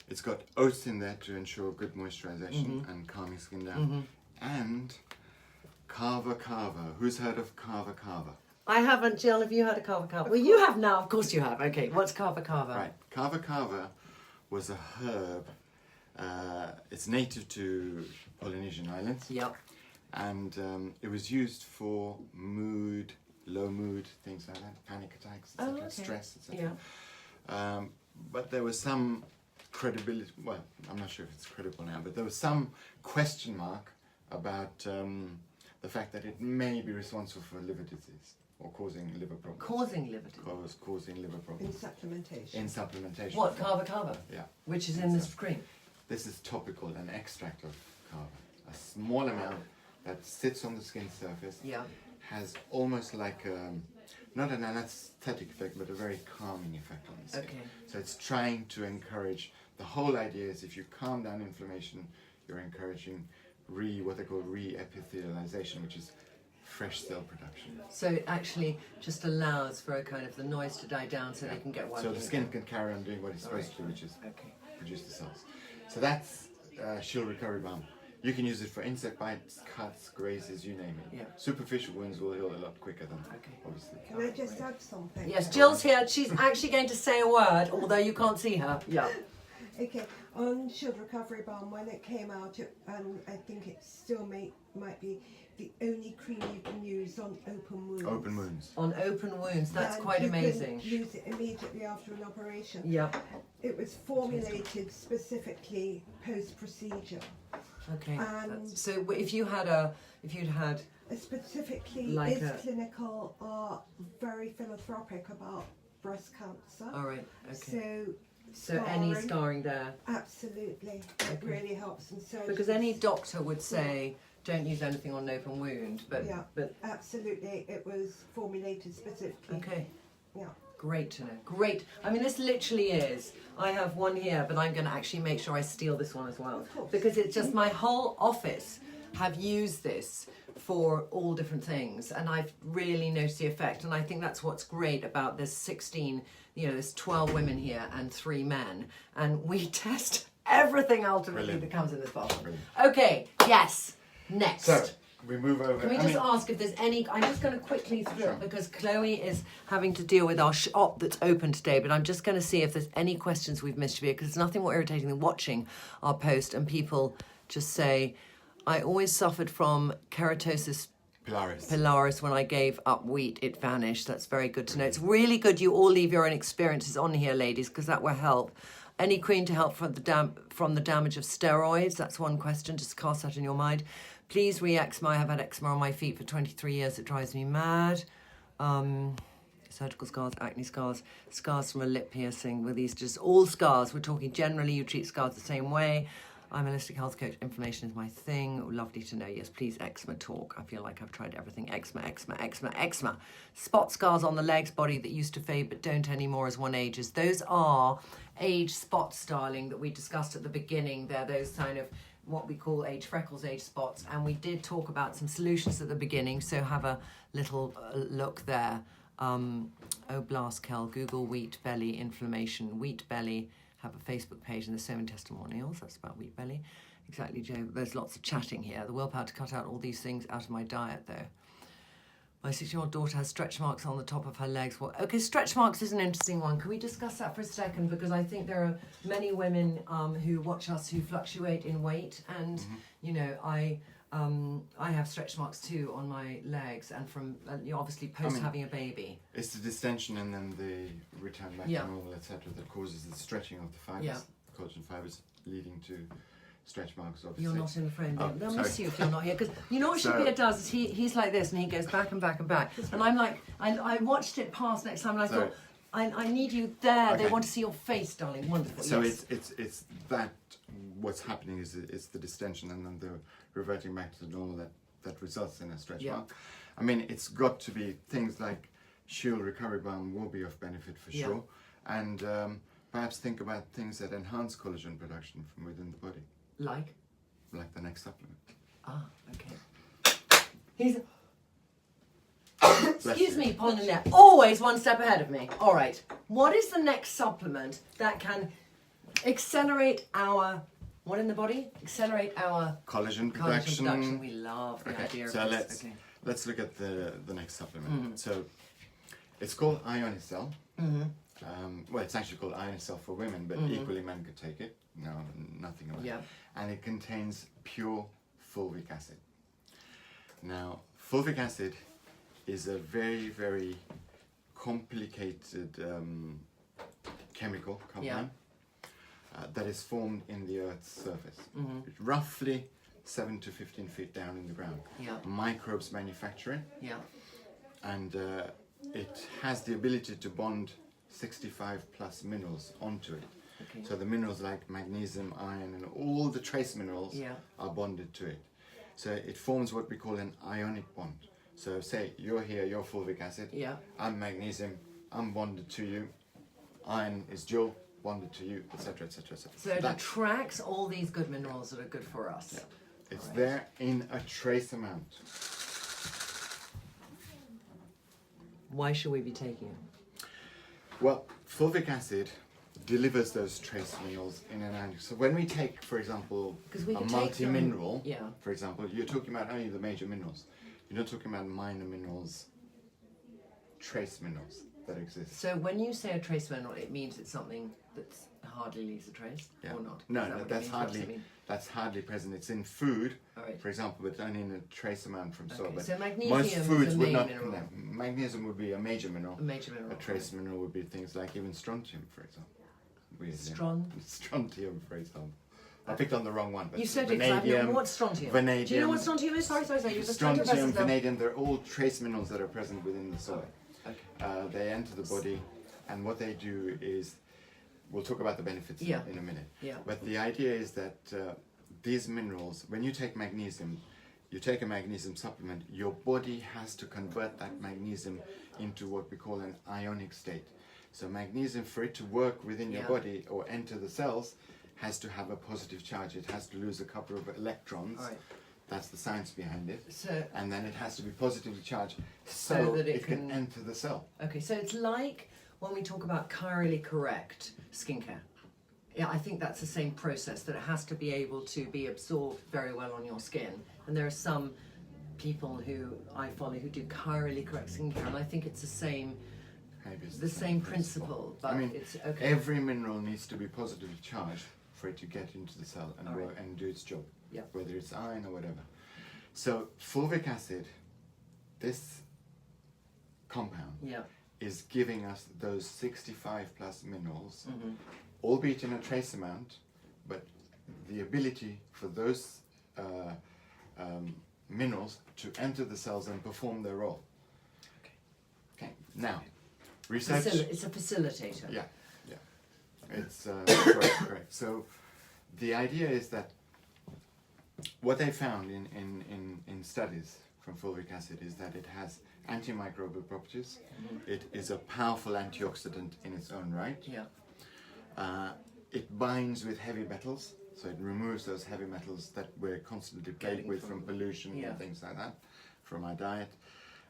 It's got oats in there to ensure good moisturization and calming skin down. And Kava Kava. Who's heard of Kava Kava? I haven't, Jill. Have you heard of Kava Kava? Well, you have now. Of course you have. Okay, what's Kava Kava? Right. Kava Kava was a herb. It's native to Polynesian islands. Yep. And it was used for mood, low mood, things like that, panic attacks, etc., stress, etc. Yeah. But there was some credibility, well, I'm not sure if it's credible now, but there was some question mark about the fact that it may be responsible for liver disease or causing liver problems. Causing liver disease? Causing liver problems. In supplementation. In supplementation. What, Kava Kava? Yeah. Which is in this cream? This is topical, an extract of kava. A small amount that sits on the skin surface. Yeah. Has almost like not an anesthetic effect, but a very calming effect on the skin. Okay. So it's trying to encourage, the whole idea is if you calm down inflammation, you're encouraging what they call re-epithelialization, which is fresh cell production. So it actually just allows for a kind of the noise to die down so they can get working. So the skin can carry on doing what it's supposed to do, which is produce the cells. So that's Shield Recovery Balm. You can use it for insect bites, cuts, grazes, you name it. Yeah. Superficial wounds will heal a lot quicker than obviously. Can I just add something? Yes, Jill's here. She's actually going to say a word, although you can't see her. Yeah. Okay, on Shield Recovery Balm, when it came out, and I think it still might be the only cream you can use on open wounds. Open wounds. On open wounds, that's And quite you amazing. Can use it immediately after an operation. Yeah. It was formulated specifically post-procedure. Okay. And so if you'd had specifically like is a- clinical or very philanthropic about breast cancer. all right. Okay. So any scarring there. absolutely, it really helps. And so Because any doctor would say don't use anything on an open wound, but Yeah. but Absolutely, it was formulated specifically. okay. Yeah. Great to know. Great. I mean, this literally is. I have one here, but I'm going to actually make sure I steal this one as well. Of course. Because it's just my whole office have used this for all different things, and I've really noticed the effect. And I think that's what's great about this 16, there's 12 women here and 3 men, and we test everything ultimately Brilliant. that comes in this bottle. Brilliant. Okay, yes. Next. So we move over. Can we just ask if there's any? I'm just going to quickly through it because Chloe is having to deal with our shop that's open today. But I'm just going to see if there's any questions we've missed here, because there's nothing more irritating than watching our post and people just say, "I always suffered from keratosis pilaris when I gave up wheat. It vanished." That's very good to know. It's really good you all leave your own experiences on here, ladies, because that will help. Any cream to help from the damage of steroids? That's one question. Just cast that in your mind. Please re-eczema. I have had eczema on my feet for 23 years. It drives me mad. Surgical scars, acne scars, scars from a lip piercing. With these just all scars. We're talking generally. You treat scars the same way. I'm a holistic health coach. Inflammation is my thing. Lovely to know. Yes, please, eczema talk. I feel like I've tried everything. Eczema. Spot scars on the legs, body that used to fade but don't anymore as one ages. Those are age spots, darling, that we discussed at the beginning. They're those kind of what we call age freckles, age spots. And we did talk about some solutions at the beginning. So have a little look there. Oh, blast, Kel. Google wheat belly inflammation. Wheat belly. Have a Facebook page and there's so many testimonials. That's about wheat belly. Exactly, Joe. There's lots of chatting here. The willpower to cut out all these things out of my diet, though. My 6-year-old daughter has stretch marks on the top of her legs. Well, okay, stretch marks is an interesting one. Can we discuss that for a second? Because I think there are many women who watch us who fluctuate in weight. And, I have stretch marks too on my legs and from obviously post having a baby. It's the distension and then the return back to normal, etc., that causes the stretching of the fibers, the collagen fibers, leading to stretch marks. Obviously, you're not in the frame. Oh, They'll sorry. miss you if you're not here. Because you know what Shabir does is he's like this and he goes back and back and back. And I'm like, I watched it pass next time and I thought, I need you there. Okay. They want to see your face, darling. Wonderful. So yes. it's that what's happening is it's the distension and then the reverting back to the normal that results in a stretch mark. I mean, it's got to be things like Shield Recovery Balm will be of benefit for sure, and perhaps think about things that enhance collagen production from within the body, like the next supplement. Ah, okay. He's. Excuse me, Polina. Always one step ahead of me. All right. What is the next supplement that can accelerate our what in the body? Accelerate our Collagen collagen production. production. We love the idea so of this. let's look at the next supplement. So it's called Ionicell. Well, it's actually called Ionicell for women, but equally men could take it. No, nothing about it. And it contains pure fulvic acid. Now, fulvic acid is a very, very complicated chemical compound that is formed in the Earth's surface. It's roughly 7 to 15 feet down in the ground. Microbes manufacture it, and it has the ability to bond 65 plus minerals onto it. So the minerals like magnesium, iron, and all the trace minerals are bonded to it. So it forms what we call an ionic bond. So say you're here, you're fulvic acid, I'm magnesium, I'm bonded to you, iron is Jill, bonded to you, etc., etc., etc. So it attracts all these good minerals that are good for us. It's there in a trace amount. Why should we be taking it? Well, fulvic acid delivers those trace minerals in an ionic. So when we take, for example, a multi-mineral, for example, you're talking about only the major minerals. You're not talking about minor minerals, trace minerals that exist. So when you say a trace mineral, it means it's something that hardly leaves a trace, or not? No, that's hardly present. It's in food, for example, but only in a trace amount from soil. But so magnesium most foods is a would main not. mineral. No, magnesium would be a major mineral. A major mineral. A trace mineral would be things like even strontium, for example. Strontium, for example. I picked on the wrong one. But you said it, vanadium. What's strontium? Vanadium. Do you know what strontium is? Sorry. Strontium, vanadium, they're all trace minerals that are present within the soil. They enter the body, and what they do is, we'll talk about the benefits in a minute. But the idea is that these minerals, when you take magnesium, you take a magnesium supplement, your body has to convert that magnesium into what we call an ionic state. So magnesium, for it to work within your body or enter the cells, has to have a positive charge. It has to lose a couple of electrons. Right. That's the science behind it. So, And then it has to be positively charged So that it can enter the cell. okay, so it's like when we talk about chirally correct skincare. Yeah, I think that's the same process, that it has to be able to be absorbed very well on your skin. And there are some people who I follow who do chirally correct skincare, and I think it's the same, Maybe it's the same principle. But I mean, it's okay. every mineral needs to be positively charged for it to get into the cell and All work right. and do its job, Yeah. whether it's iron or whatever. So fulvic acid, this compound, Yeah. is giving us those 65 plus minerals, Mm-hmm. albeit in a trace amount, but the ability for those minerals to enter the cells and perform their role. Okay. Now, research. It's a facilitator. Yeah, yeah. It's correct. So the idea is that what they found in studies from fulvic acid is that it has antimicrobial properties. It is a powerful antioxidant in its own right. Yeah. It binds with heavy metals, so it removes those heavy metals that we're constantly plagued Getting with from- from pollution yeah. and things like that, from our diet.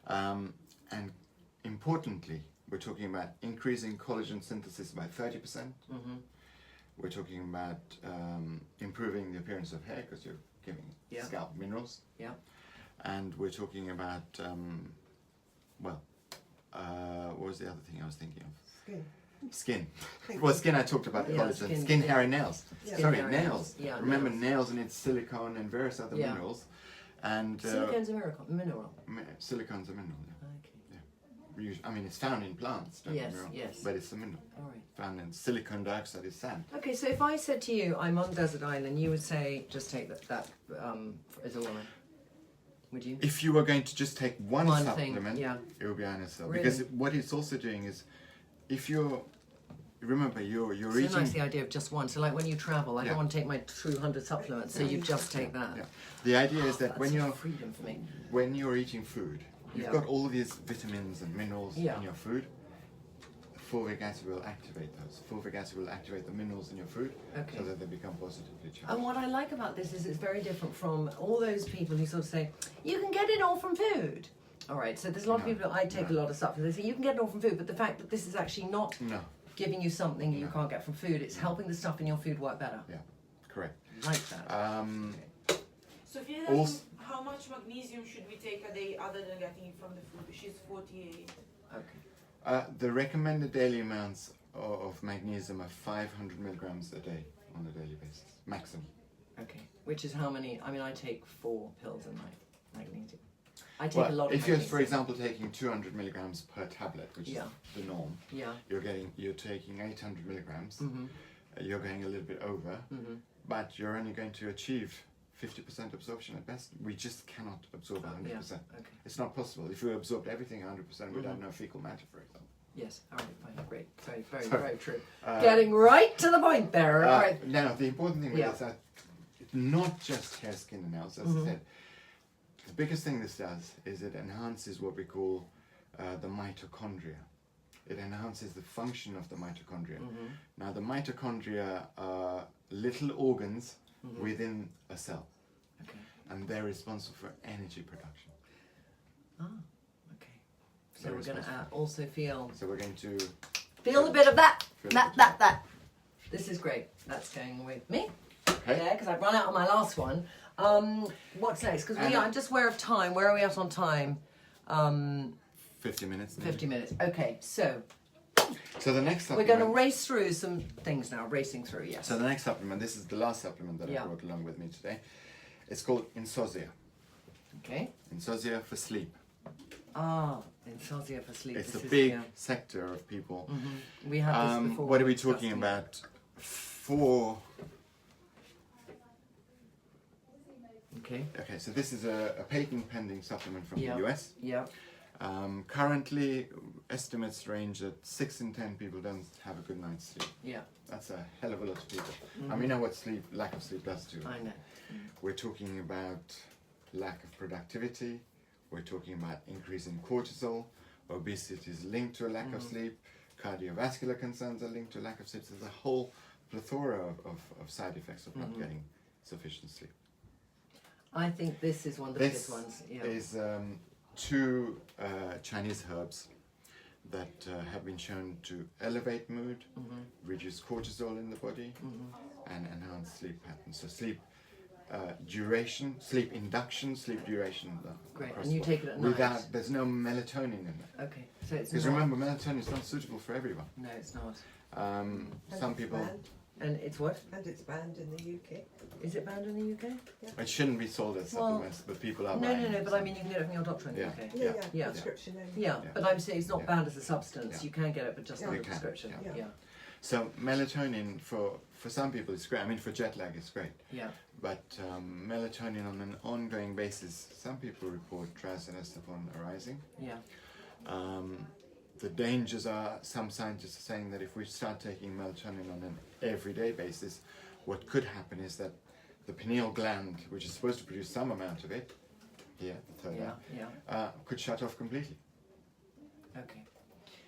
And importantly, we're talking about increasing collagen synthesis by 30%. Mm-hmm. We're talking about improving the appearance of hair because you're giving Yeah. scalp minerals. Yeah. And we're talking about, what was the other thing I was thinking of? Skin. Skin. Thank Well, you. skin I talked about Yeah, collagen. skin, Skin, yeah. hair and nails. Yeah. Sorry, Skin, hair, and nails. nails. Yeah, Remember nails. nails and its silicone and various other Yeah. minerals. And Silicone's a mineral. silicone's a mineral, yeah. Okay. I mean, it's found in plants, don't get me Yes, wrong. yes. But it's a mineral. All right. Found in silicon dioxide is sand. Okay, so if I said to you, I'm on desert island, you would say, just take that as a woman. Would you? If you were going to just take one One thing, supplement, yeah. it would be inosol. Really? Because what it's also doing is, if you're, remember, you're So eating. nice the idea of just one. So like when you travel, I Yeah. don't want to take my 200 supplements, so you just take that. Yeah. The idea is that That's when you're freedom for me. when you're eating food, you've Yeah. got all these vitamins and minerals Yeah. in your food. Fulvic acid will activate those. Fulvic acid will activate the minerals in your food Okay. so that they become positively charged. And what I like about this is it's very different from all those people who sort of say, you can get it all from food. All right, so there's a lot of No, people, I take a no. lot of supplements, they say you can get it all from food, but the fact that this is actually not No, giving you something you No. can't get from food, it's helping the stuff in your food work better. yeah, correct. Like that. Sophia, Also- how much magnesium should we take a day other than getting it from the food? She's 48. Okay. The recommended daily amounts of magnesium are 500 milligrams a day on a daily basis, maximum. Okay. Which is how many? I mean, I take 4 pills a night, magnesium. I take Well, a lot of if you're, magnesium. for example, taking 200 milligrams per tablet, which Yeah. is the norm, Yeah. you're taking 800 milligrams. Mm-hmm. You're going a little bit over, Mm-hmm. but you're only going to achieve 50% absorption at best. We just cannot absorb 100%. Okay. It's not possible. If we absorbed everything 100%, we'd have Mhm. no fecal matter, for example. Yes. All right. Fine. Great. Very, very, So, very true. Uh, Getting right to the point there. All right. Now, the important thing with Yeah. this, it's not just hair, skin, and nails. As Mhm. I said, the biggest thing this does is it enhances what we call the mitochondria. It enhances the function of the mitochondria. Mm-hmm. Now, the mitochondria are little organs Mhm. within a cell, Okay. and they're responsible for energy production. Ah. Okay. So They're we're going to responsible. also feel So we're going to a bit of that. Feel That. This is great. That's going with me. okay. Yeah, because I've run out on my last one. What's next? Because And- I'm just aware of time. Where are we at on time? 50 minutes. maybe. 50 minutes. Okay, so So the next we're supplement. going to race through some things now. Racing through, yes. So the next supplement. This is the last supplement that Yeah. I brought along with me today. It's called Insozia. Okay. Insozia for sleep. Ah, insomnia for sleep. It's This a is- big yeah. sector of people. We had this before. What are we discussed talking it. about? 4. Okay. Okay, so this is a patent pending supplement from Yeah. the US. Yeah. Currently, estimates range that 6 in 10 people don't have a good night's sleep. Yeah. That's a hell of a lot of people. And we know what lack of sleep does to you. I know. We're talking about lack of productivity. We're talking about increase in cortisol. Obesity is linked to a lack of sleep. Cardiovascular concerns are linked to a lack of sleep. There's a whole plethora of side effects of not getting sufficient sleep. I think this is one of the biggest ones. Yeah. Is two Chinese herbs that have been shown to elevate mood, reduce cortisol in the body, and enhance sleep patterns. So sleep duration, sleep induction, sleep duration. Great, and you take it at night? There's no melatonin in it. Okay, so it's Because not... remember, melatonin is not suitable for everyone. No, it's not. Some people... Banned. And it's what? And it's banned in the UK. Is it banned in the UK? It shouldn't be sold as supplements, but people are No, buying no, no, it, but so- I mean you can get it from your doctor in the Yeah. UK. Yeah, Yeah. prescription only. Yeah, Yeah. but I'm saying it's not Yeah. banned as a substance. Yeah. You can get it, but just Yeah. on a You can, prescription. yeah. Yeah, So melatonin for some people is great. I mean, for jet lag it's great. yeah. But melatonin on an ongoing basis, some people report drowsiness upon arising. Yeah. The dangers are, some scientists are saying that if we start taking melatonin on an everyday basis, what could happen is that the pineal gland, which is supposed to produce some amount of it, here, the third Yeah, eye, yeah. could shut off completely. Okay.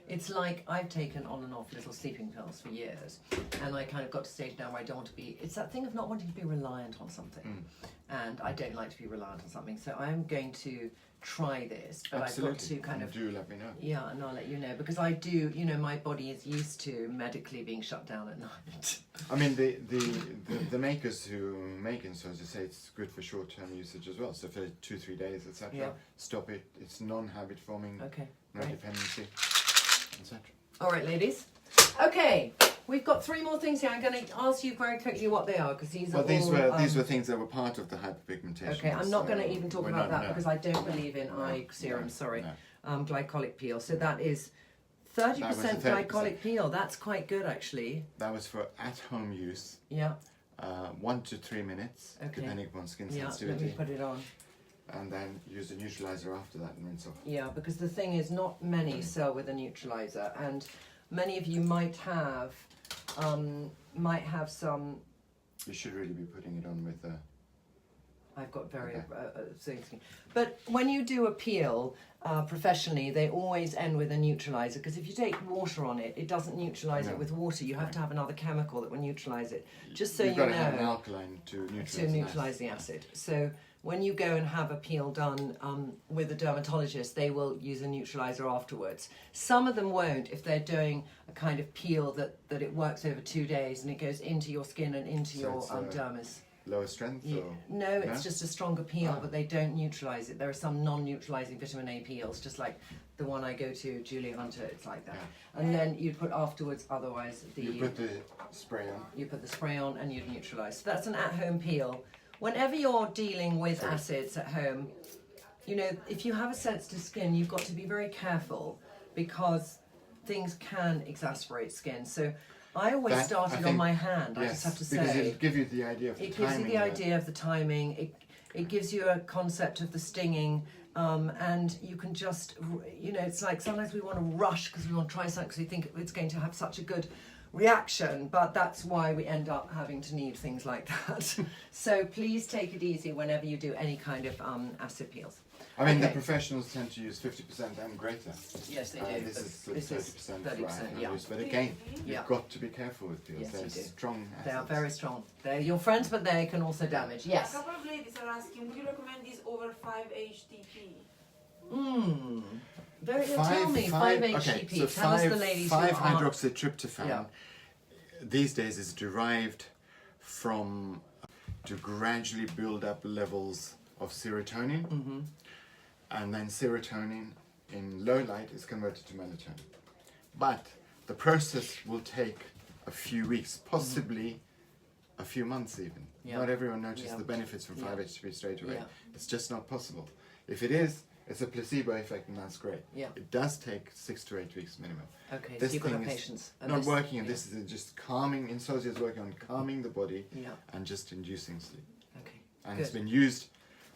It's like I've taken on and off little sleeping pills for years, and I kind of got to a stage now where I don't want to be. It's that thing of not wanting to be reliant on something, and I don't like to be reliant on something. So I'm going to try this, but Absolutely. I've got to kind of. Do let me know. Yeah, and I'll let you know because I do. You know, my body is used to medically being shut down at night. I mean, the makers who make insoles say it's good for short-term usage as well. So for 2-3 days, etc. Yeah. Stop it. It's non-habit forming, Okay. no Great. dependency, etc. All right, ladies. Okay, we've got 3 more things here. I'm going to ask you very quickly what they are because these are all. These were things that were part of the hyperpigmentation. Okay, I'm not going to so even talk we're about not- that no. because I don't believe in eye serum. no, Sorry, no. glycolic peel. So that is 30% That was a 30%. glycolic peel. That's quite good, actually. That was for at-home use, Yeah. 1 to 3 minutes, Okay. depending upon skin Yeah. Let me sensitivity, put it on. and then use a neutralizer after that and rinse off. Yeah, because the thing is, not many sell with a neutralizer, and many of you might have some. You should really be putting it on with I've got very Okay. thin skin. But when you do a peel professionally, they always end with a neutralizer because if you take water on it, it doesn't neutralize No. it with water. You have to have another chemical that will neutralize it. Just so You've you got to have an know, alkaline to neutralize to an neutralize acid. the acid. So when you go and have a peel done with a dermatologist, they will use a neutralizer afterwards. Some of them won't if they're doing a kind of peel that it works over 2 days and it goes into your skin and into So your it's, dermis. Lower strength? Yeah. Or? No, it's just a stronger peel, Ah. but they don't neutralise it. There are some non-neutralising vitamin A peels, just like the one I go to, Julie Hunter, it's like that. Yeah. And then you'd put afterwards, otherwise, You put the spray on. you put the spray on and you'd neutralise. So that's an at-home peel. Whenever you're dealing with acids at home, you know, if you have a sensitive skin, you've got to be very careful because things can exacerbate skin. So I always That, started I on think- my hand, I Yes, just have to because say. it'll give you the idea of the It timing. gives you the idea of the timing. It gives you a concept of the stinging, and you can just, you know, it's like sometimes we want to rush because we want to try something because we think it's going to have such a good reaction, but that's why we end up having to need things like that. So please take it easy whenever you do any kind of acid peels. I mean, the Okay. professionals tend to use 50% and greater. Yes, they This is sort of 30% for 30%, high yeah. use. But again, Yeah. you've got to be careful with peels. Yes, you They're do. strong acids. They are very strong. They're your friends, but they can also damage. A Yes. couple of ladies are asking, would you recommend these over 5-HTP? Tell me, 5-HTP. So Tell us the ladies who are... 5-hydroxytryptophan Yeah. these days is derived from to gradually build up levels of serotonin, and then serotonin in low light is converted to melatonin. But the process will take a few weeks, possibly a few months even. Yeah. Not everyone notices Yeah. the benefits from Yeah. 5-HTP straight away. Yeah. It's just not possible. If it is, it's a placebo effect, and that's great. Yeah. It does take 6 to 8 weeks minimum. Okay, so This you've got thing the is patience. And not this- working, and yeah. this is just calming. Insosia is working on calming the body Yeah. and just inducing sleep. Okay. And Good. it's been used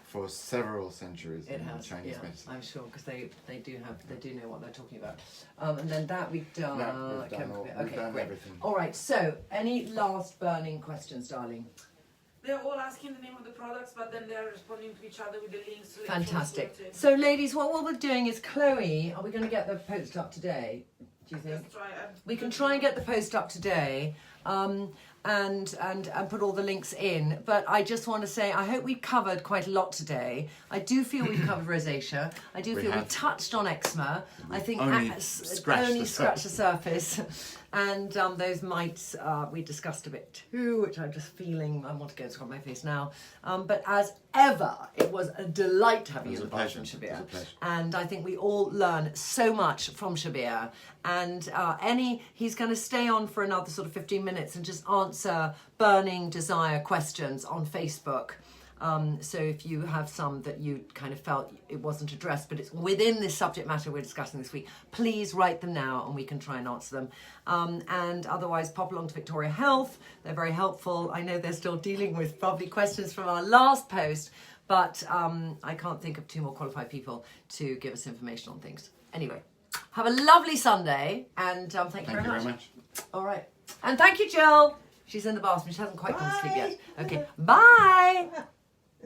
for several centuries It in has, Chinese yeah, medicine. I'm sure, because they do know what they're talking about. And then that we've done. No, we've done chemical all- bit. we've Okay, done great. everything. All right. So, any last burning questions, darling? They're all asking the name of the products, but then they're responding to each other with the links. So Fantastic. So, ladies, what we're doing is, Chloe, are we going to get the post up today? Do you think? Let's try. We can try and get the post up today, and put all the links in. But I just want to say, I hope we've covered quite a lot today. I do feel we've covered rosacea. I do feel we touched on eczema. I think only scratched the surface. And those mites we discussed a bit too, which I'm just feeling, I want to go scrub my face now. But as ever, it was a delight to have you in the bathroom, Shabir. It was a pleasure. And I think we all learn so much from Shabir. And he's going to stay on for another sort of 15 minutes and just answer burning desire questions on Facebook. So if you have some that you kind of felt it wasn't addressed, but it's within this subject matter we're discussing this week, please write them now and we can try and answer them. And otherwise, pop along to Victoria Health. They're very helpful. I know they're still dealing with probably questions from our last post, but I can't think of 2 more qualified people to give us information on things. Anyway, have a lovely Sunday, and thank you very much. All right. And thank you, Jill. She's in the bathroom. She hasn't quite gone to sleep yet. Okay, bye.